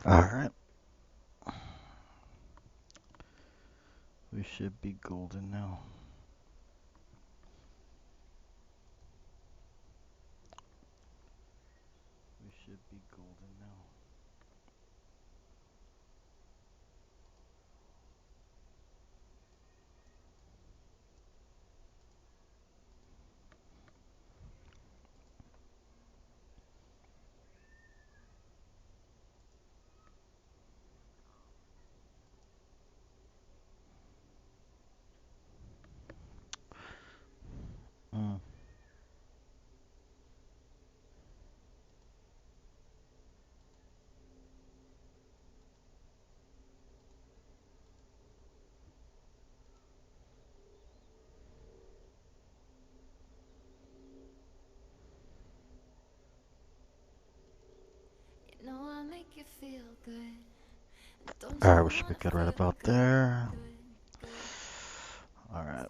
Alright, we should be golden now. We should be golden now. Mm. Alright, we should be good right about there. Alright.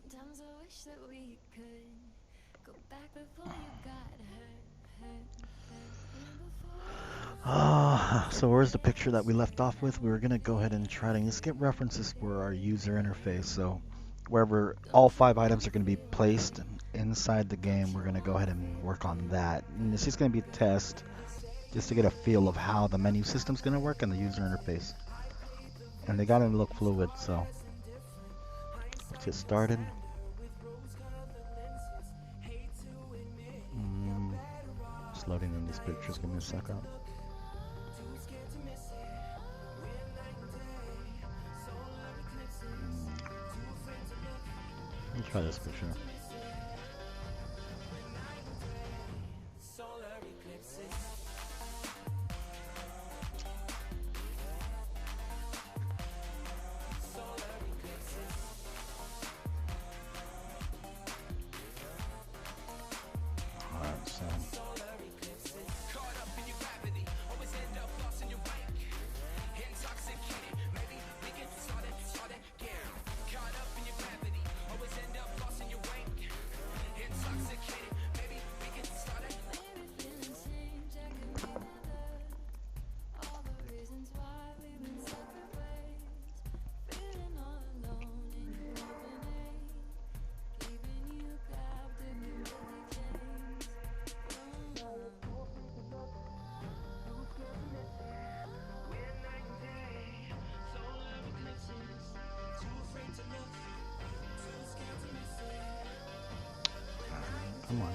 So where's the picture that we left off with? We were gonna go ahead and try to just get references for our user interface. So wherever all 5 items are gonna be placed inside the game, we're gonna go ahead and work on that. And this is gonna be a test just to get a feel of how the menu system's gonna work and the user interface. And they gotta look fluid, so let's get started. Just loading in these pictures, give me a second. Let's try this picture. Alright, so come on.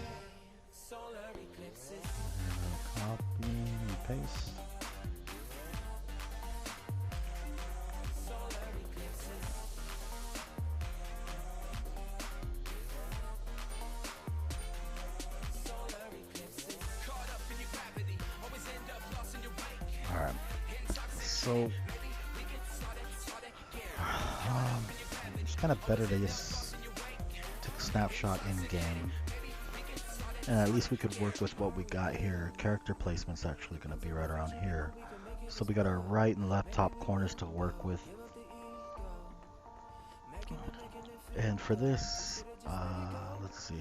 Copy and paste. Alright. So it's kind of better to just take a snapshot in game. And at least we could work with what we got here. Character placement's actually going to be right around here. So we got our right and left top corners to work with. And for this, let's see.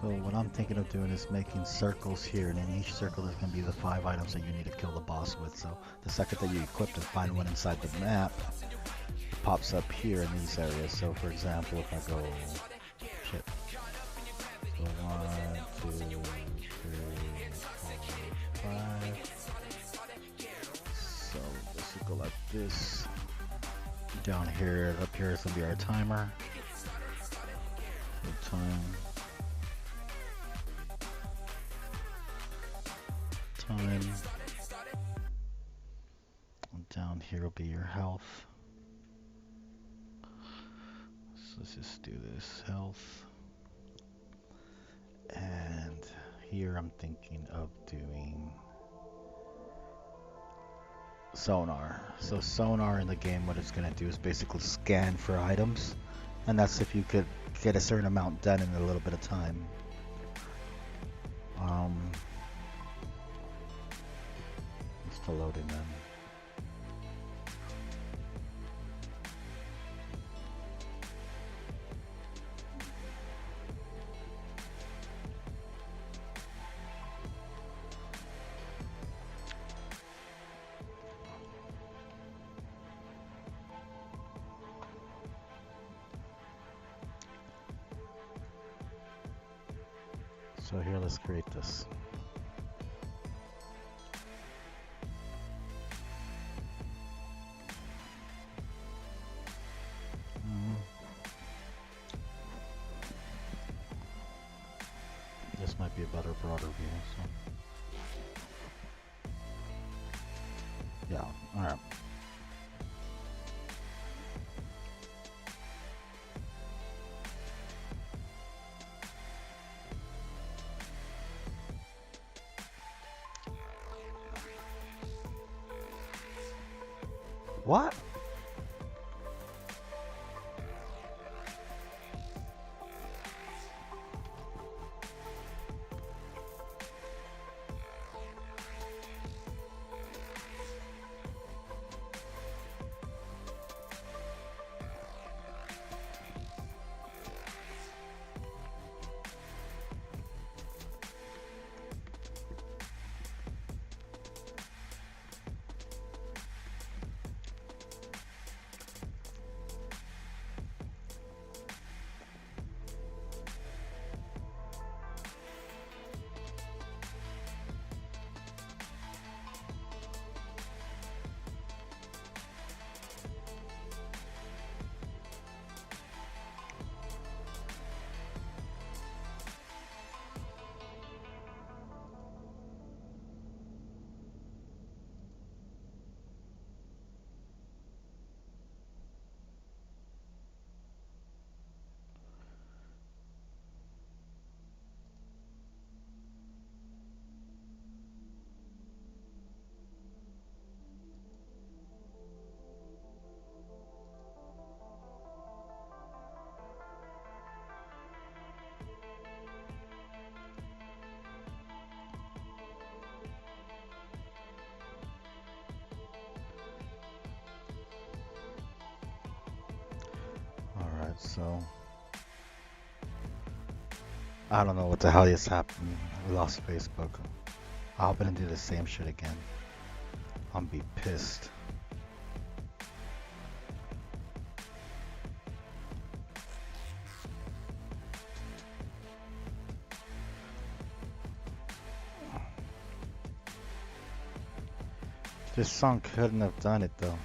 So what I'm thinking of doing is making circles here, and in each circle there's going to be the 5 items that you need to kill the boss with. So the second that you equip to find one inside the map, it pops up here in these areas. So for example, if I go, shit. So 1, 2, 3, 4, 5. So this will go like this. Down here, up here is going to be our timer. The time. And down here will be your health. So let's just do this health. And here I'm thinking of doing sonar. So sonar in the game, what it's going to do is basically scan for items. And that's if you could get a certain amount done in a little bit of time. Still loading them. So here, let's create this. This might be a better, broader view. So. Yeah, alright. What? Alright, so I don't know what the hell just happened. We lost Facebook. I hope I didn't do the same shit again. I'm gonna be pissed. This song couldn't have done it though.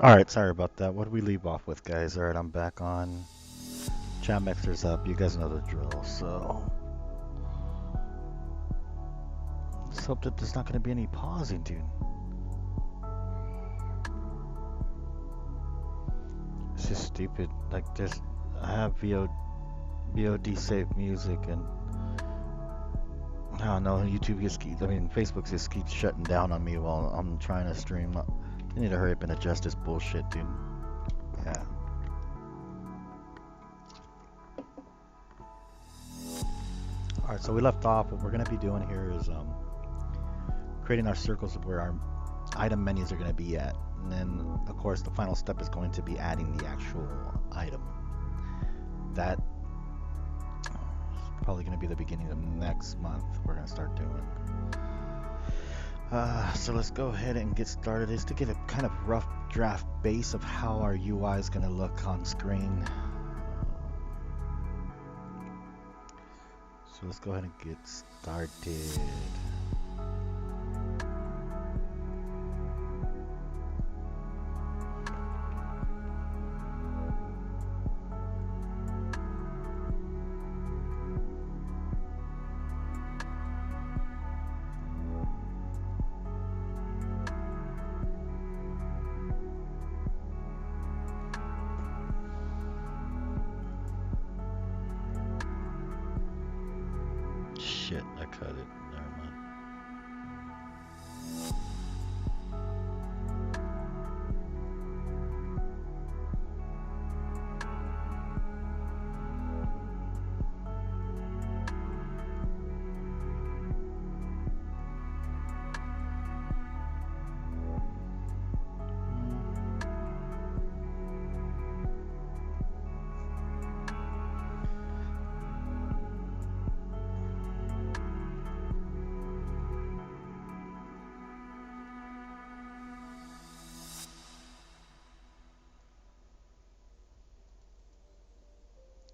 Alright, sorry about that. What did we leave off with, guys? Alright, I'm back on. Chat mixer's up. You guys know the drill, so. Let's hope that there's not going to be any pausing, dude. It's just stupid. Like, I have VOD saved music, and I don't know, Facebook just keeps shutting down on me while I'm trying to stream. I need to hurry up and adjust this bullshit, dude. Yeah. Alright, so we left off. What we're going to be doing here is creating our circles of where our item menus are going to be at. And then, of course, the final step is going to be adding the actual item. That is probably going to be the beginning of next month we're going to start doing. So let's go ahead and get started. Just to get a kind of rough draft base of how our UI is going to look on screen. So let's go ahead and get started. Shit, I cut it. Never mind.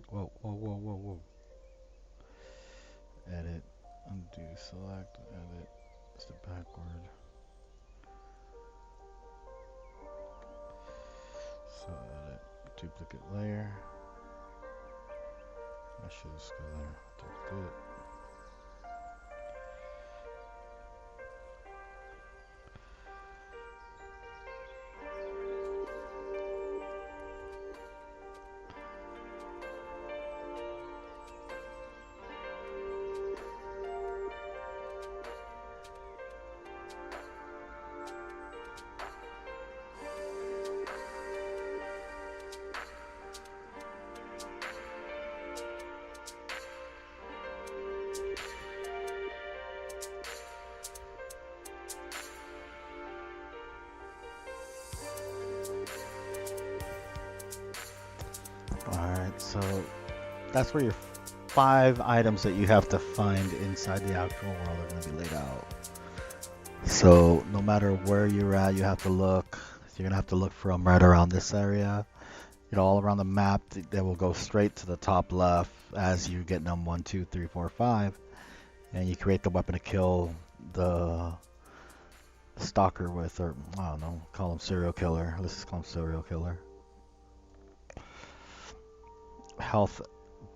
Whoa, whoa, whoa, whoa, whoa. Edit, undo, select, edit. It's the backward. So edit, duplicate layer. I should just go there. Duplicate. Alright, so that's where your 5 items that you have to find inside the actual world are going to be laid out. So no matter where you're at, you have to look. You're going to have to look from right around this area. You know, all around the map, they will go straight to the top left as you get them 1, 2, 3, 4, 5. And you create the weapon to kill the stalker with, or I don't know, call him serial killer. Let's just call him serial killer. Health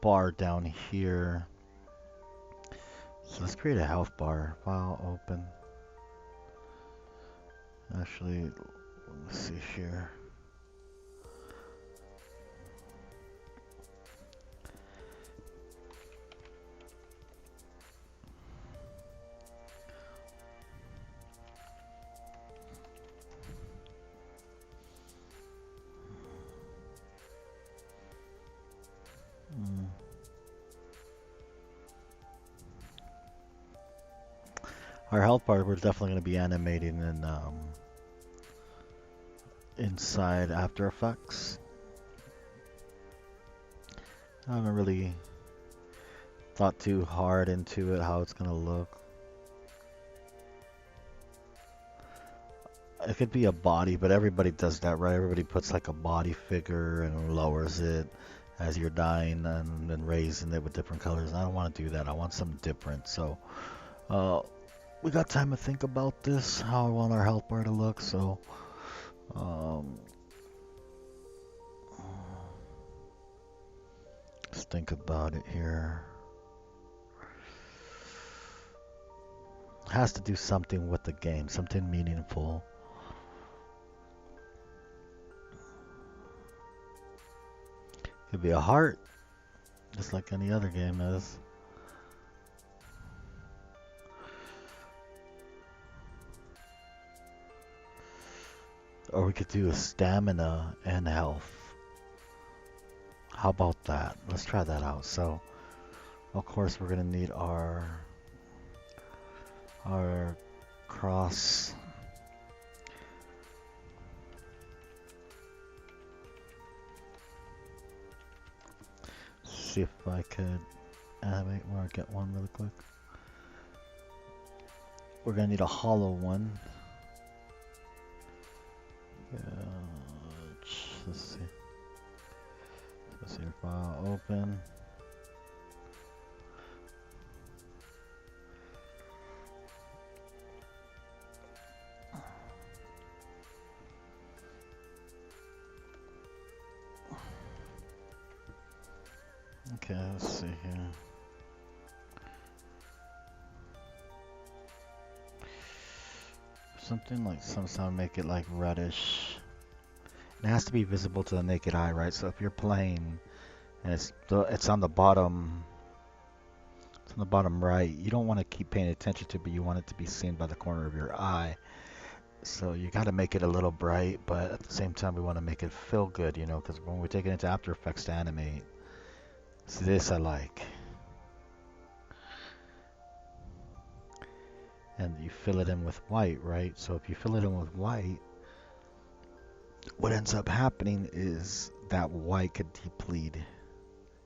bar down here. So let's create a health bar. File open. Actually, let's see here. Our health bar, we're definitely going to be animating in inside After Effects. I haven't really thought too hard into it, how it's going to look. It could be a body, but everybody does that, right? Everybody puts like a body figure and lowers it as you're dying and then raising it with different colors. I don't want to do that. I want something different. So we got time to think about this, how I want our health bar to look. So let's think about it here. Has to do something with the game, something meaningful. Could be a heart, just like any other game is. Or we could do a stamina and health. How about that? Let's try that out. So, of course, we're gonna need our cross. See if I could animate or get one really quick. We're gonna need a hollow one. Let's see. Let's see your file open. Okay, let's see here. Something like somehow make it like reddish. It has to be visible to the naked eye, right? So if you're playing and it's on the bottom, it's on the bottom right, you don't want to keep paying attention to it, but you want it to be seen by the corner of your eye. So you got to make it a little bright, but at the same time we want to make it feel good, you know, because when we take it into After Effects to animate, see this I like. And you fill it in with white, right? So if you fill it in with white, what ends up happening is that white could deplete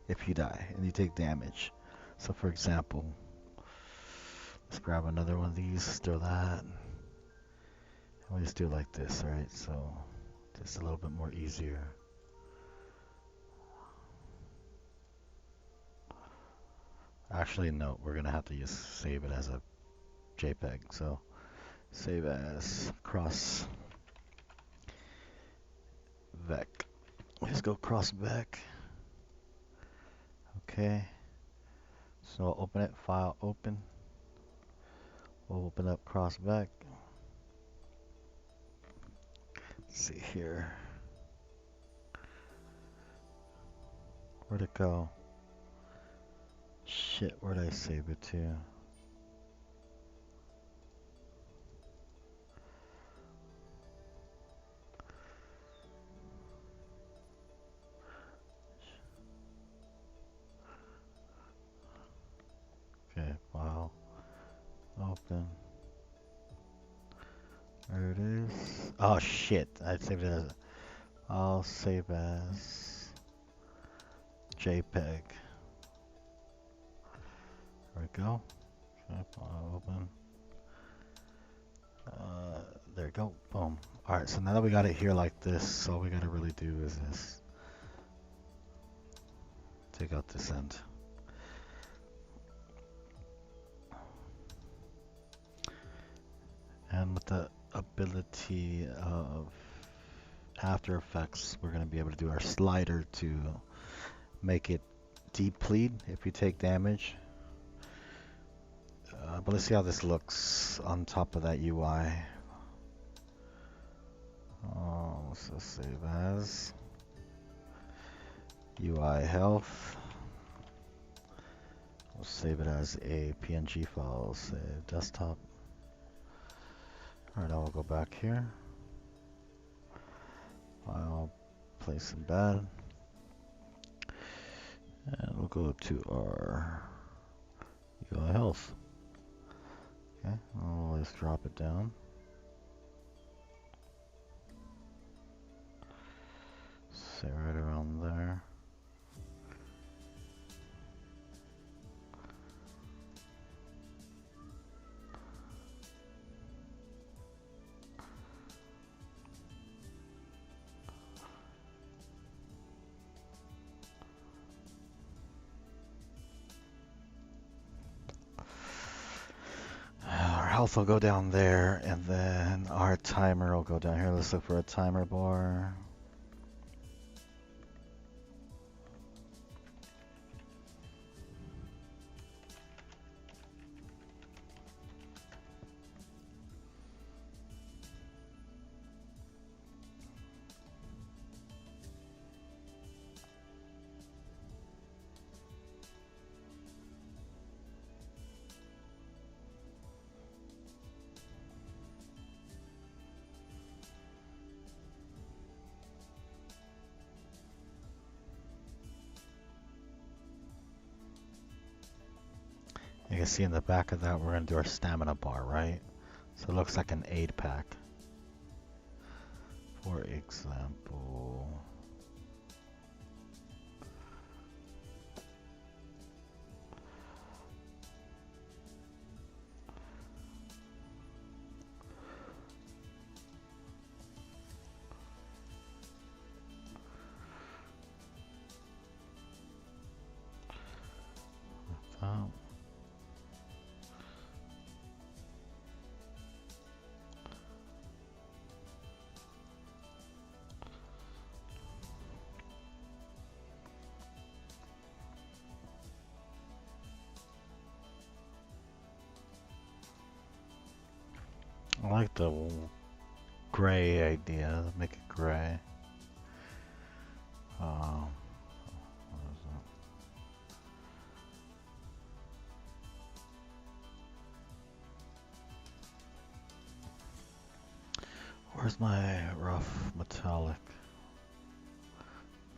if you die and you take damage. So for example, let's grab another one of these, throw that. We'll just do it like this, right? So just a little bit more easier. Actually, no, we're gonna have to just save it as a JPEG. So save as cross vec. Let's go cross vec. Okay. So I'll open it, file open. We'll open up cross vec. Let's see here. Where'd it go? Shit, where'd I save it to? Okay, file open. There it is. Oh shit, I saved it as. I'll save as JPEG. There we go. Okay, file open. There we go. Boom. Alright, so now that we got it here like this, all we gotta really do is this. Take out this end. And with the ability of After Effects, we're going to be able to do our slider to make it deplete if you take damage. But let's see how this looks on top of that UI. Let's just save as UI health. We'll save it as a PNG file, save desktop. Alright, now we'll go back here. File, place embed. And we'll go to our UI health. Okay, I'll just drop it down. Say right around there. Our health will go down there, and then our timer will go down here. Let's look for a timer bar. You can see in the back of that, we're going to do our stamina bar, right? So it looks like an aid pack. For example, I like the gray idea. Make it gray. What is that? Where's my rough metallic?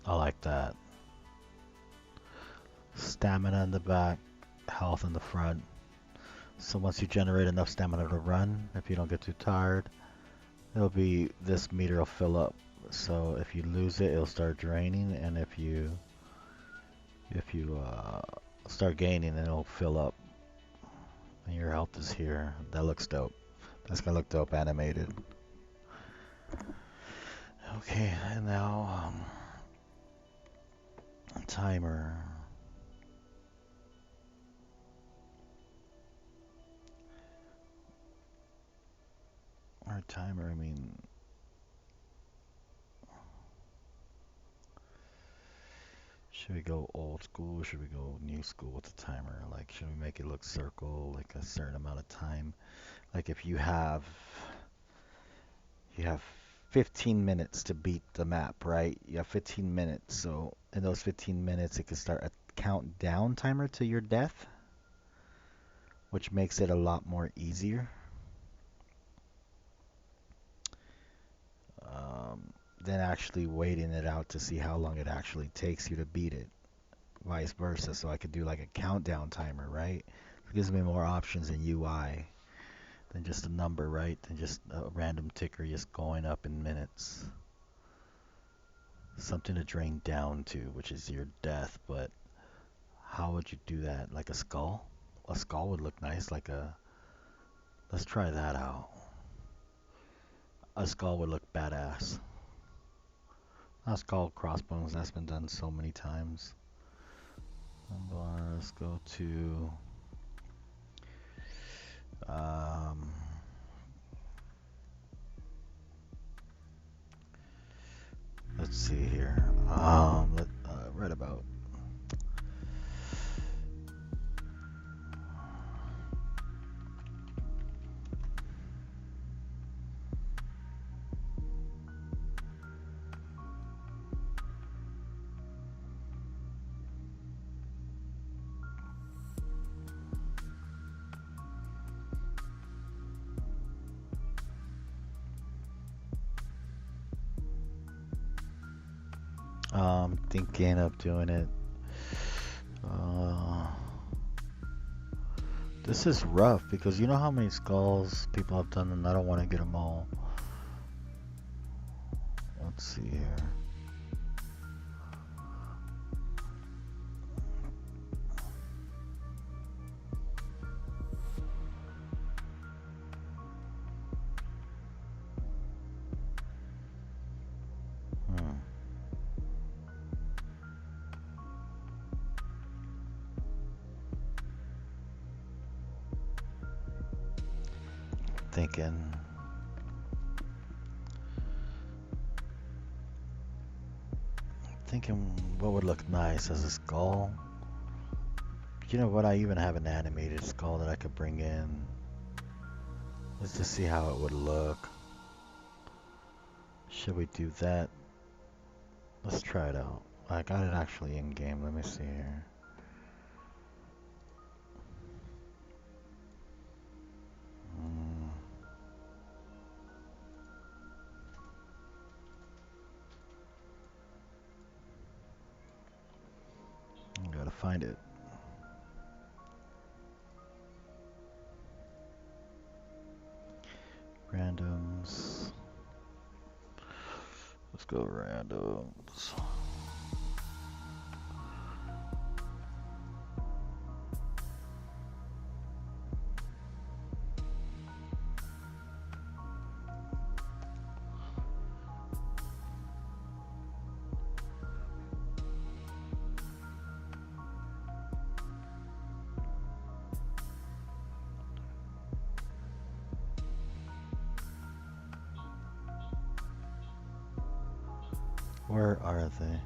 I like that. Stamina in the back, health in the front. So once you generate enough stamina to run, if you don't get too tired, it'll be, this meter will fill up. So if you lose it, it'll start draining, and if you start gaining, then it'll fill up. And your health is here. That looks dope. That's gonna look dope animated. Okay, and now timer. Our timer, I mean, should we go old school? Should we go new school with the timer? Like, should we make it look circle, like a certain amount of time? Like, if you have 15 minutes to beat the map, right? You have 15 minutes, so in those 15 minutes, it can start a countdown timer to your death, which makes it a lot more easier. Than actually waiting it out to see how long it actually takes you to beat it. Vice versa, so I could do like a countdown timer, right? It gives me more options in UI than just a number, right? Than just a random ticker just going up in minutes. Something to drain down to, which is your death, but how would you do that? Like a skull? A skull would look nice, like a... Let's try that out. A skull would look badass. A skull crossbones, that's been done so many times. Let's go to... let's see here. Right about. Thinking of doing it. This is rough because you know how many skulls people have done, and I don't want to get them all. Let's see here. Thinking what would look nice as a skull. You know what? I even have an animated skull that I could bring in. Let's just see how it would look. Should we do that? Let's try it out. I got it actually in game. Let me see here. I gotta find it. Randoms. Let's go randoms. Where are they?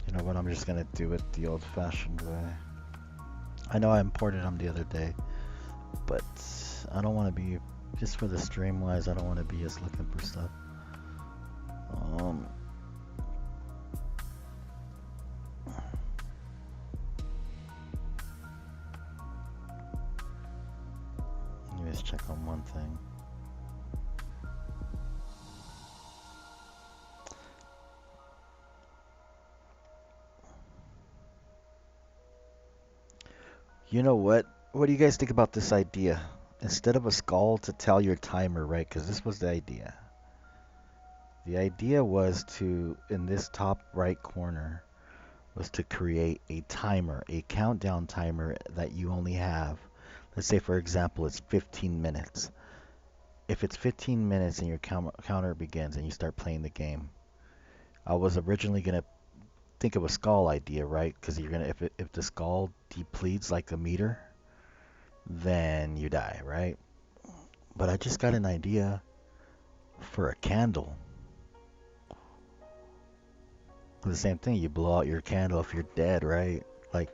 You know what? I'm just gonna do it the old-fashioned way. I know I imported them the other day, but I don't want to be, just for the stream-wise, I don't want to be just looking for stuff. Let me just check on one thing. You know what? What do you guys think about this idea? Instead of a skull to tell your timer, right? Because this was the idea. The idea was to, in this top right corner, was to create a timer, a countdown timer that you only have. Let's say, for example, it's 15 minutes. If it's 15 minutes and your counter begins and you start playing the game, I was originally gonna think of a skull idea, right? Because you're gonna, if the skull depletes like a meter, then you die, right? But I just got an idea for a candle. The same thing, you blow out your candle if you're dead, right? Like,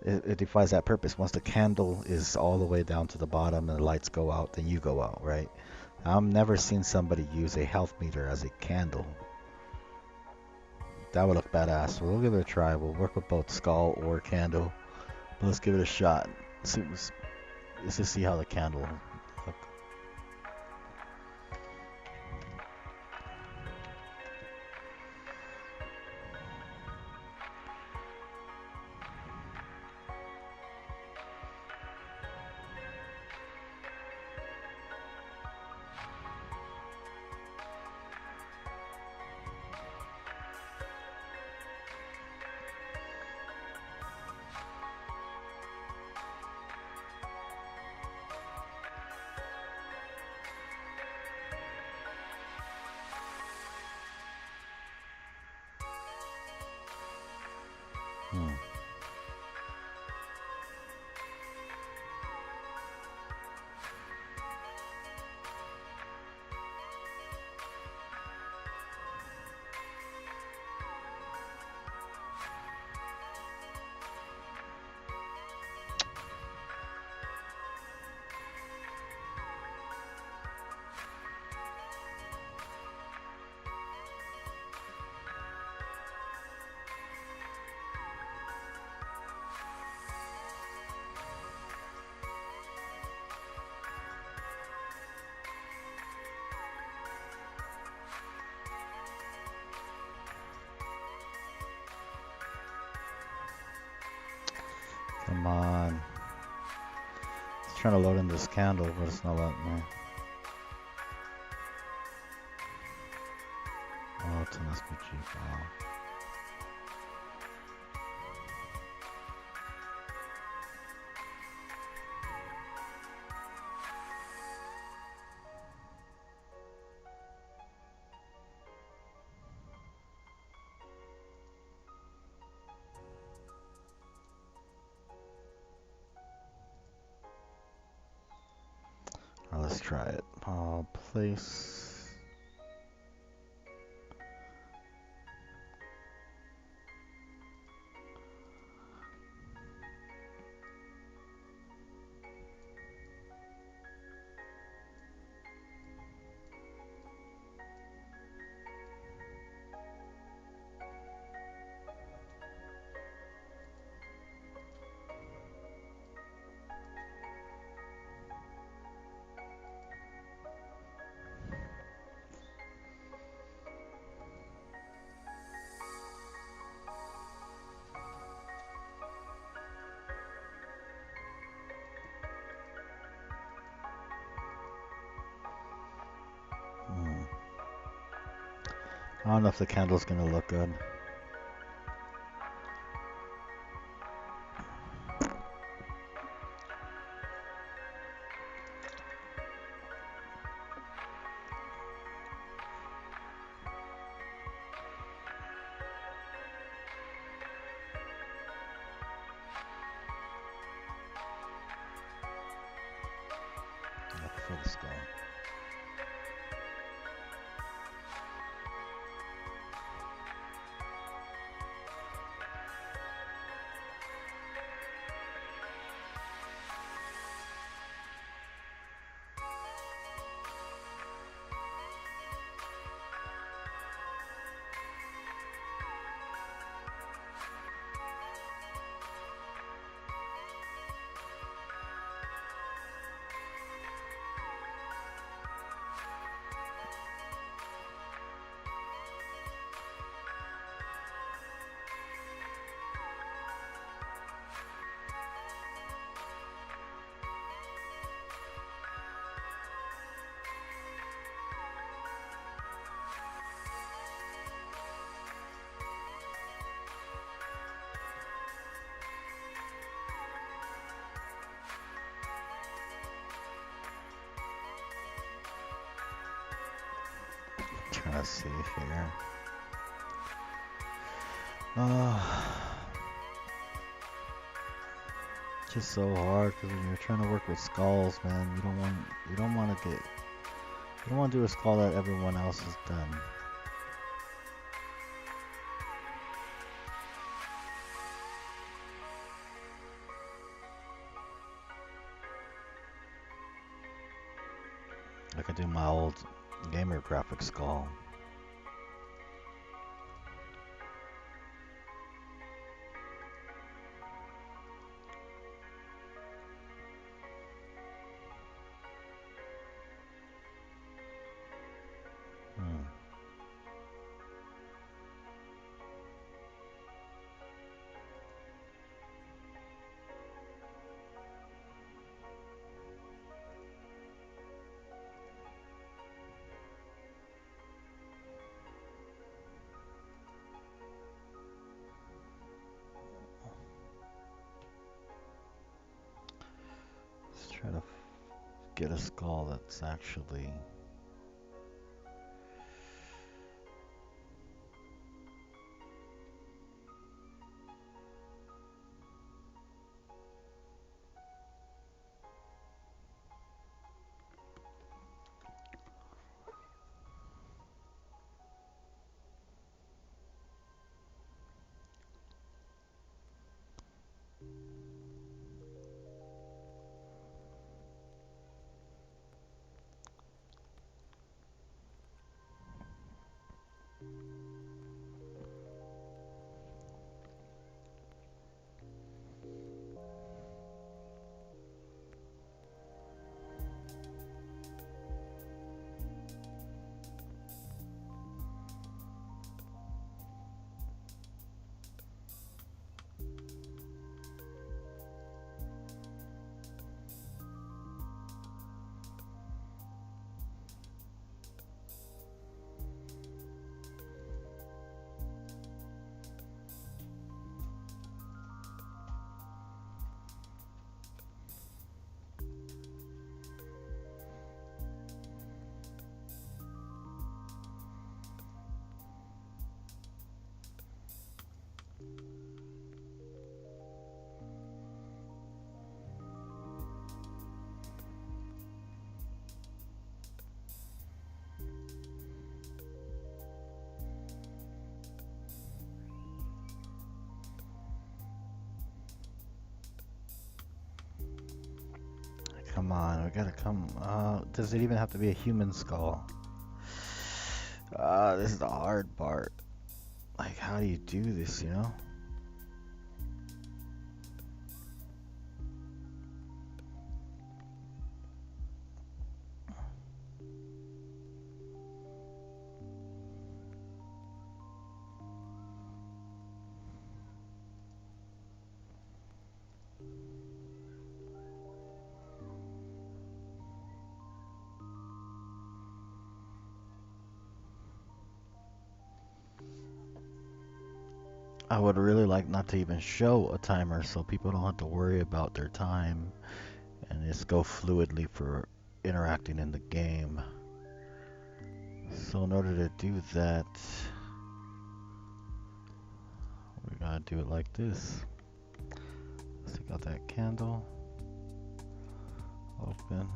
it defies that purpose. Once the candle is all the way down to the bottom and the lights go out, then you go out, right? I've never seen somebody use a health meter as a candle. That would look badass. So we'll give it a try. We'll work with both skull or candle. But let's give it a shot. Let's just see how the candle look. Come on. It's trying to load in this candle, but it's not letting me. Oh, it's an SPG file. Let's try it. Place. I don't know if the candle's gonna look good. I prefer the skull. Trying to see here. Uh, just so hard because when you're trying to work with skulls, man, you don't want to do a skull that everyone else has done. I could do my old gamer graphic skull. Let's try to get a skull that's actually... Come on, we gotta come... does it even have to be a human skull? This is the hard part. Like, how do you do this, you know? I would really like not to even show a timer so people don't have to worry about their time and just go fluidly for interacting in the game. So in order to do that, we gotta do it like this. Let's take out that candle. Open.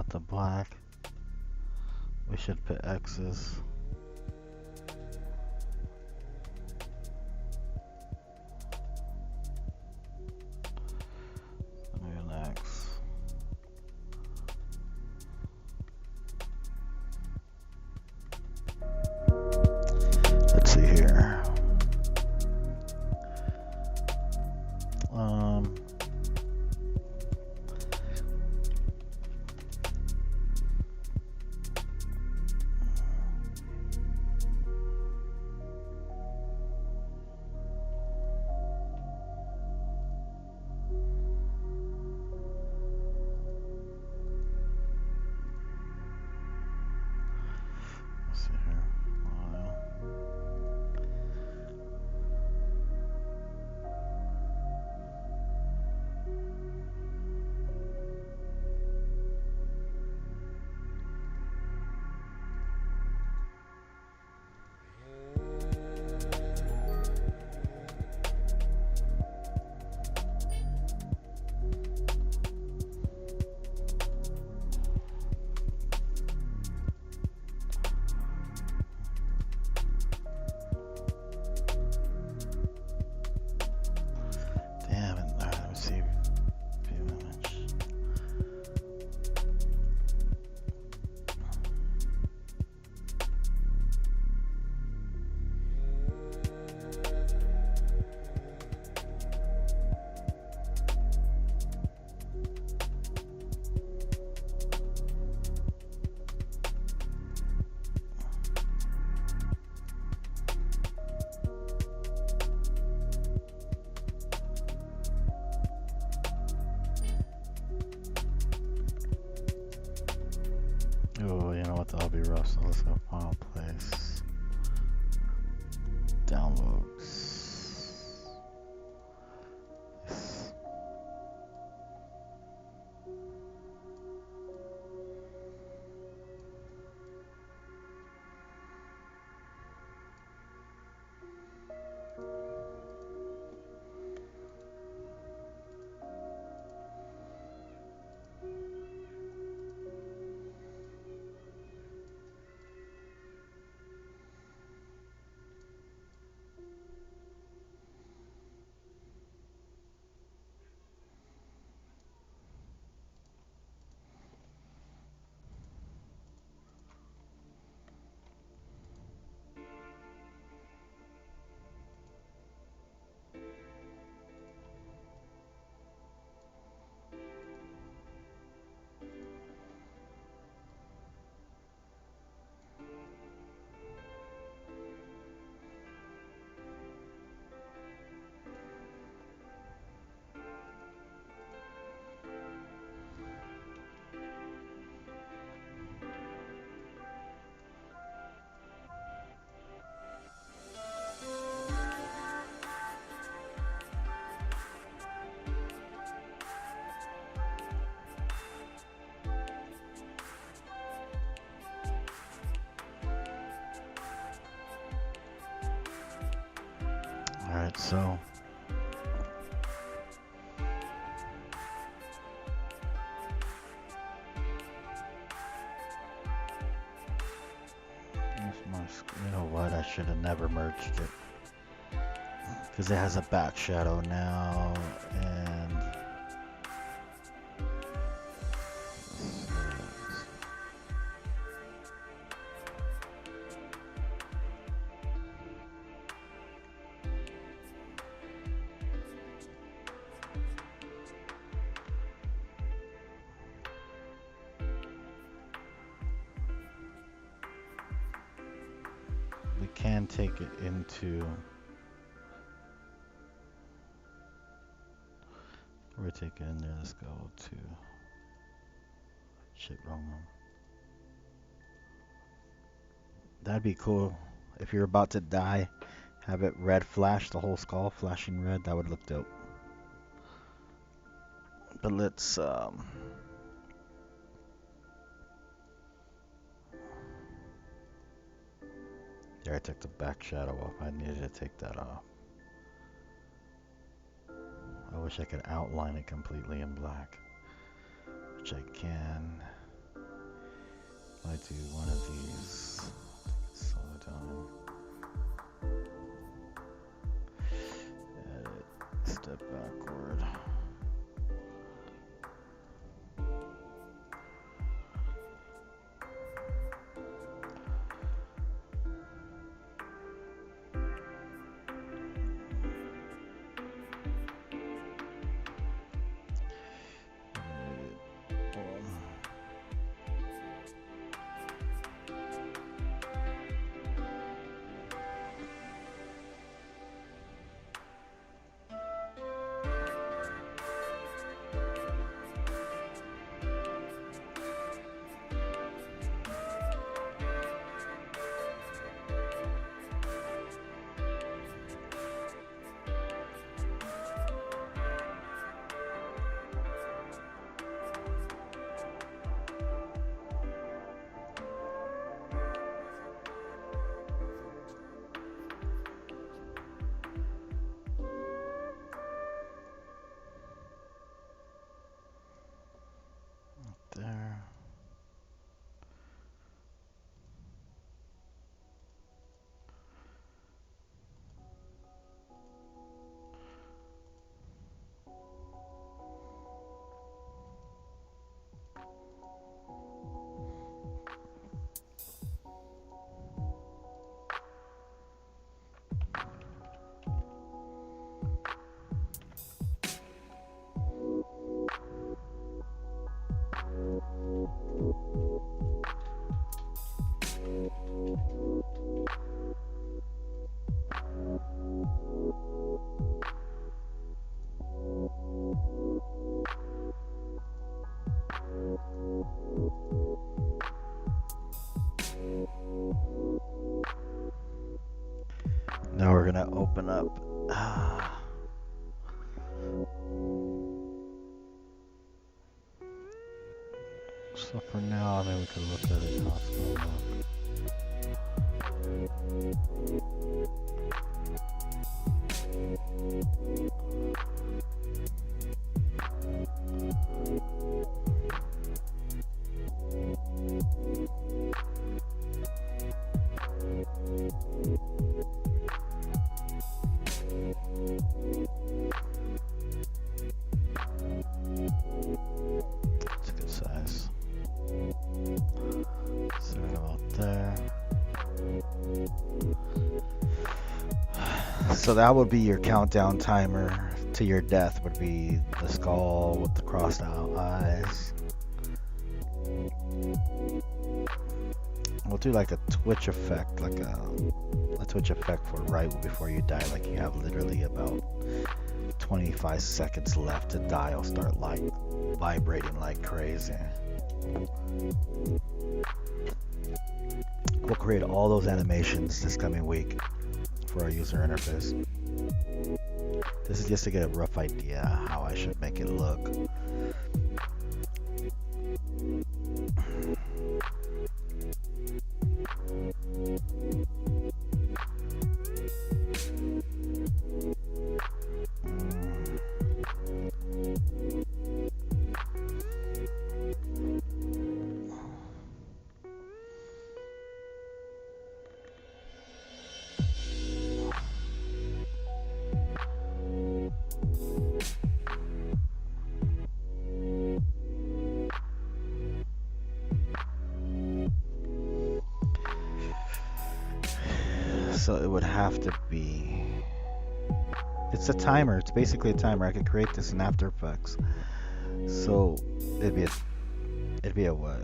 out to black. We should put X's. Maybe an X. Let's see here. Let's see here. Damn it. Alright, let me see. View image. Oh, you know what? That'll be rough. So let's go file place. Downloads. Yes. Alright, so you know what? I should have never merged it because it has a back shadow now, and we can take it into. We're taking it in there. Let's go to shit, wrong one. That'd be cool if you're about to die. Have it red flash, the whole skull flashing red. That would look dope. But let's there, I took the back shadow off. I needed to take that off. I wish I could outline it completely in black, which I can. I do one of these, slow it down. Edit, step backward. There. Now we're gonna open up. So for now, I mean, we could look at it. How it's gonna look. It's a good size. Sorry about that. So that would be your countdown timer to your death, would be the skull with the crossed out eyes. We'll do like a twitch effect, like a twitch effect for right before you die, like you have literally about 25 seconds left to die. I'll start like vibrating like crazy. We'll create all those animations this coming week for our user interface. This is just to get a rough idea how I should make it look. So it would have to be, it's a timer, it's basically a timer. I could create this in After Effects. So it'd be a what?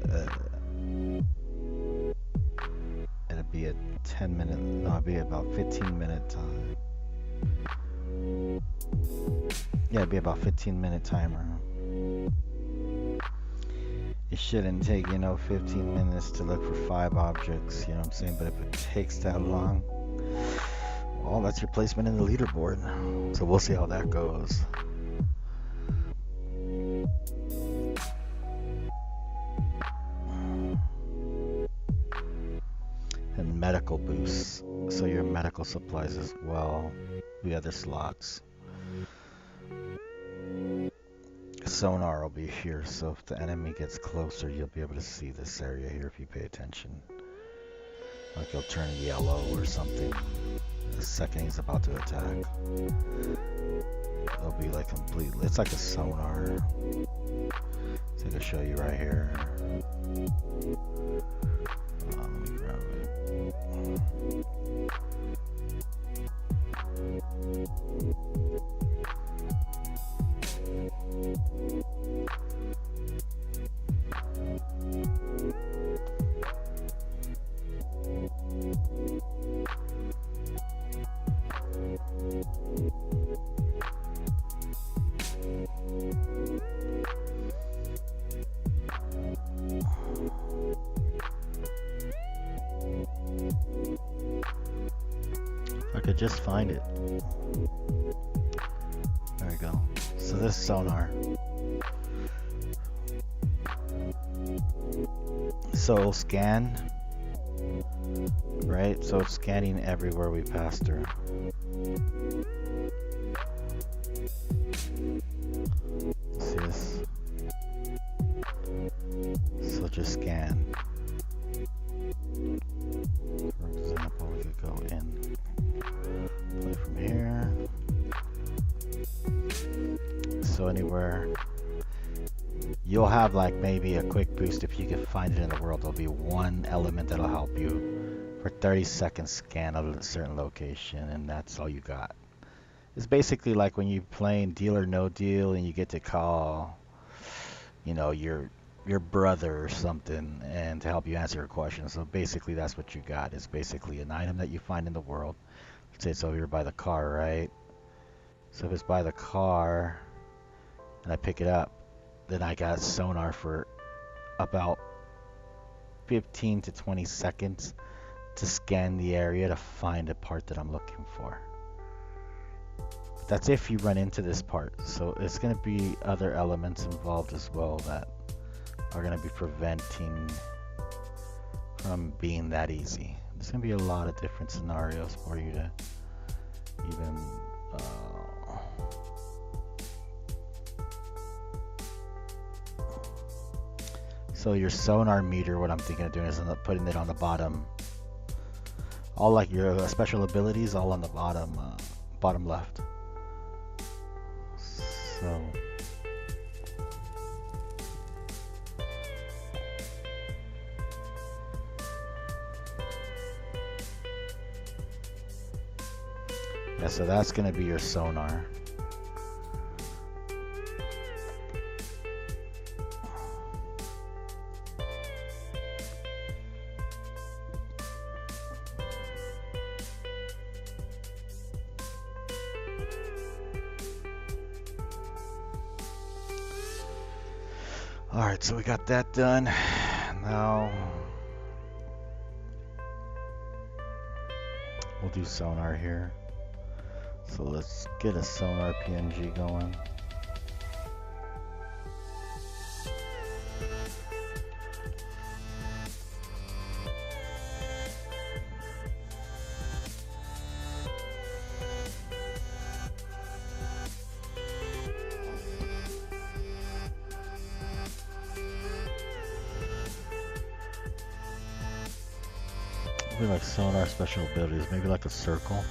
It'd be a 10-minute, no, it'd be about 15-minute time. Yeah, it'd be about 15-minute timer. It shouldn't take, 15 minutes to look for 5 objects, you know what I'm saying? But if it takes that long, well, that's your placement in the leaderboard. So we'll see how that goes. And medical boosts, so your medical supplies as well, the other slots. sonar will be here, so if the enemy gets closer, you'll be able to see this area here if you pay attention. Like he'll turn yellow or something the second he's about to attack. It'll be like completely, it's like a sonar. So I can show you right here. Let me grab it. I could just find it. There we go. So this sonar. So it'll scan, right? So it's scanning everywhere we pass through. See this? So just scan. For example, we could go in. Play from here. So anywhere. You'll have like maybe a quick boost if you can find it in the world. There'll be one element that'll help you for 30 seconds scan of a certain location, and that's all you got. It's basically like when you're playing Deal or No Deal and you get to call, you know, your brother or something and to help you answer your question. So basically that's what you got. It's basically an item that you find in the world. Let's say it's over here by the car, right? So if it's by the car and I pick it up, then I got sonar for about 15 to 20 seconds to scan the area to find a part that I'm looking for. That's if you run into this part. So it's going to be other elements involved as well that are going to be preventing from being that easy. There's going to be a lot of different scenarios for you to even so your sonar meter, what I'm thinking of doing is putting it on the bottom. All like your special abilities, all on the bottom, bottom left. So yeah, so that's going to be your sonar. Alright, so we got that done. Now we'll do sonar here. So let's get a sonar PNG going. Maybe like sonar special abilities, maybe like a circle.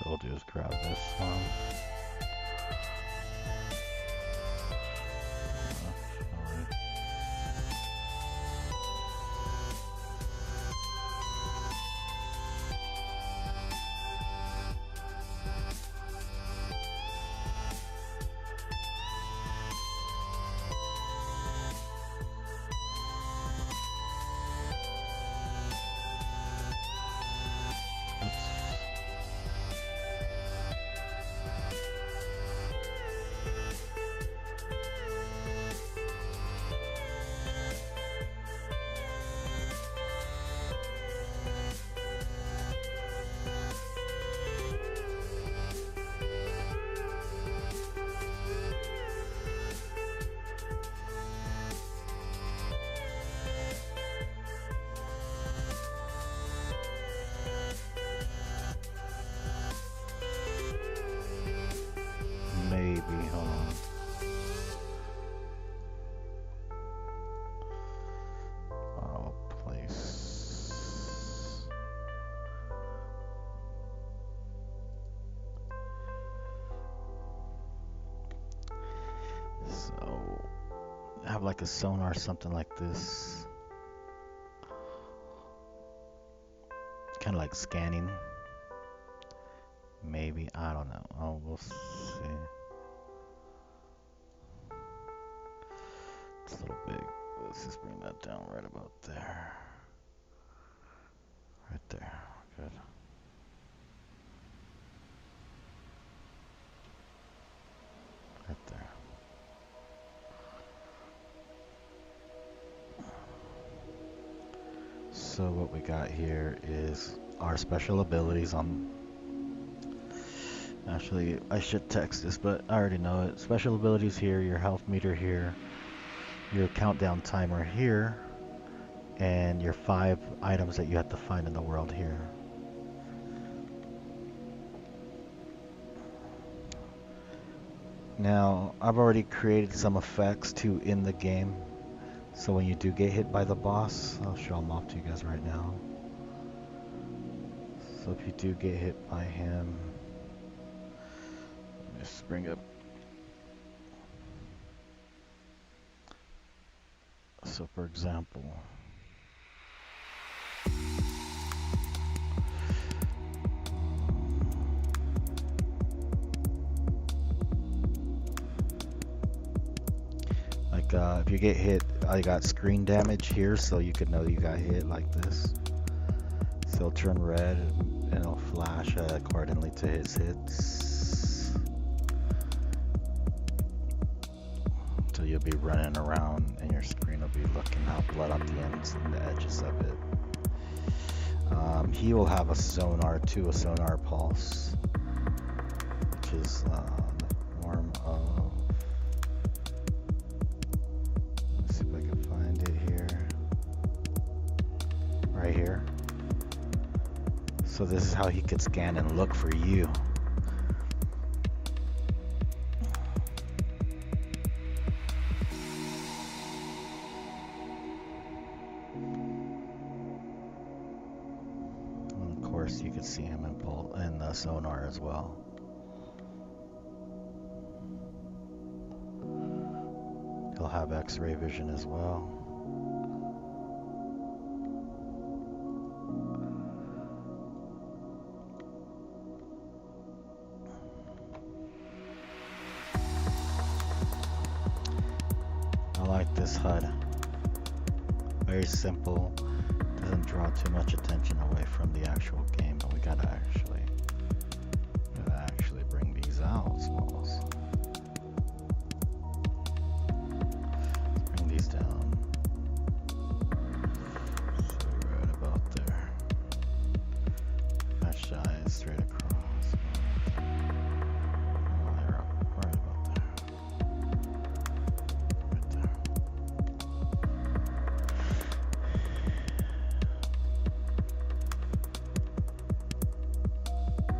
So we'll just grab this one. have like a sonar or something like this. Kind of like scanning. Maybe, I don't know. Oh, we'll see. It's a little big. Let's just bring that down right about there. Right there. Good. Right there. So what we got here is our special abilities on... Actually, I should text this, but I already know it. Special abilities here, your health meter here, your countdown timer here, and your 5 items that you have to find in the world here. Now, I've already created some effects too in the game. So when you do get hit by the boss, I'll show them off to you guys right now. So if you do get hit by him, just bring up. So for example, like if you get hit, I got screen damage here, so you could know you got hit like this. So it'll turn red and it'll flash accordingly to his hits. So you'll be running around and your screen will be looking out blood on the ends and the edges of it. He will have a sonar too, a sonar pulse, which is the form of... Let's see if I can find it here. Right here. So this is how he could scan and look for you. And of course, you can see him in the sonar as well. He'll have X-ray vision as well. I like this HUD. Very simple. Doesn't draw too much attention away from the actual game, but we gotta actually bring these out, Smalls. Let's bring these down. So right about there. Match the eyes straight across. Oh, they're up right about there. Right there.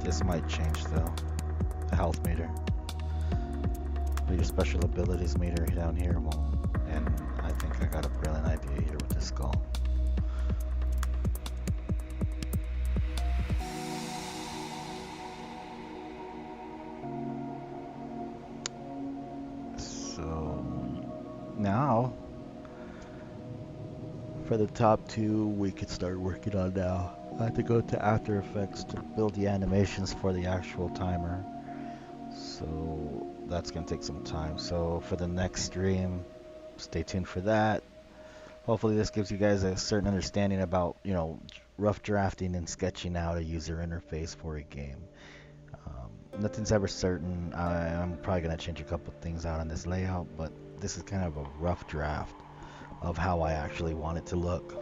This might change though, the health meter. But your special abilities meter down here won't. And I think I got a brilliant idea here with this skull. So now, for the top 2, we could start working on now. I have to go to After Effects to build the animations for the actual timer. So that's gonna take some time. So for the next stream, stay tuned for that. Hopefully this gives you guys a certain understanding about, you know, rough drafting and sketching out a user interface for a game. Nothing's ever certain. I'm probably gonna change a couple things out on this layout, but this is kind of a rough draft of how I actually want it to look.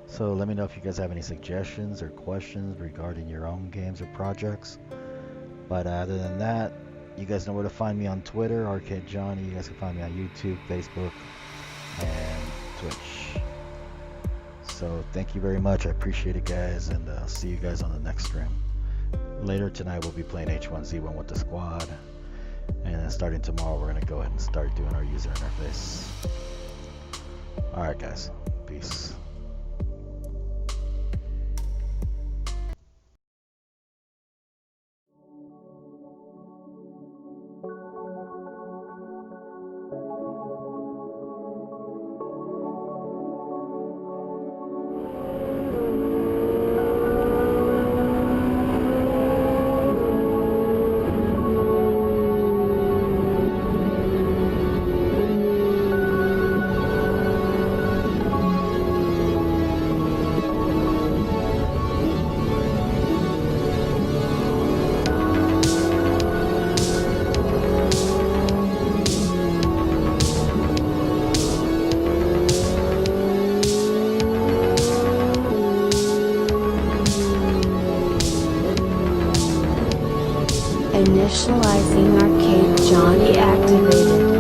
So let me know if you guys have any suggestions or questions regarding your own games or projects. But other than that, you guys know where to find me on Twitter, Arcade Johnny. You guys can find me on YouTube, Facebook, and Twitch. So thank you very much. I appreciate it, guys, and I'll see you guys on the next stream. Later tonight, we'll be playing H1Z1 with the squad. And then starting tomorrow, we're going to go ahead and start doing our user interface. Alright, guys. Peace. Initializing arcade Johnny activated.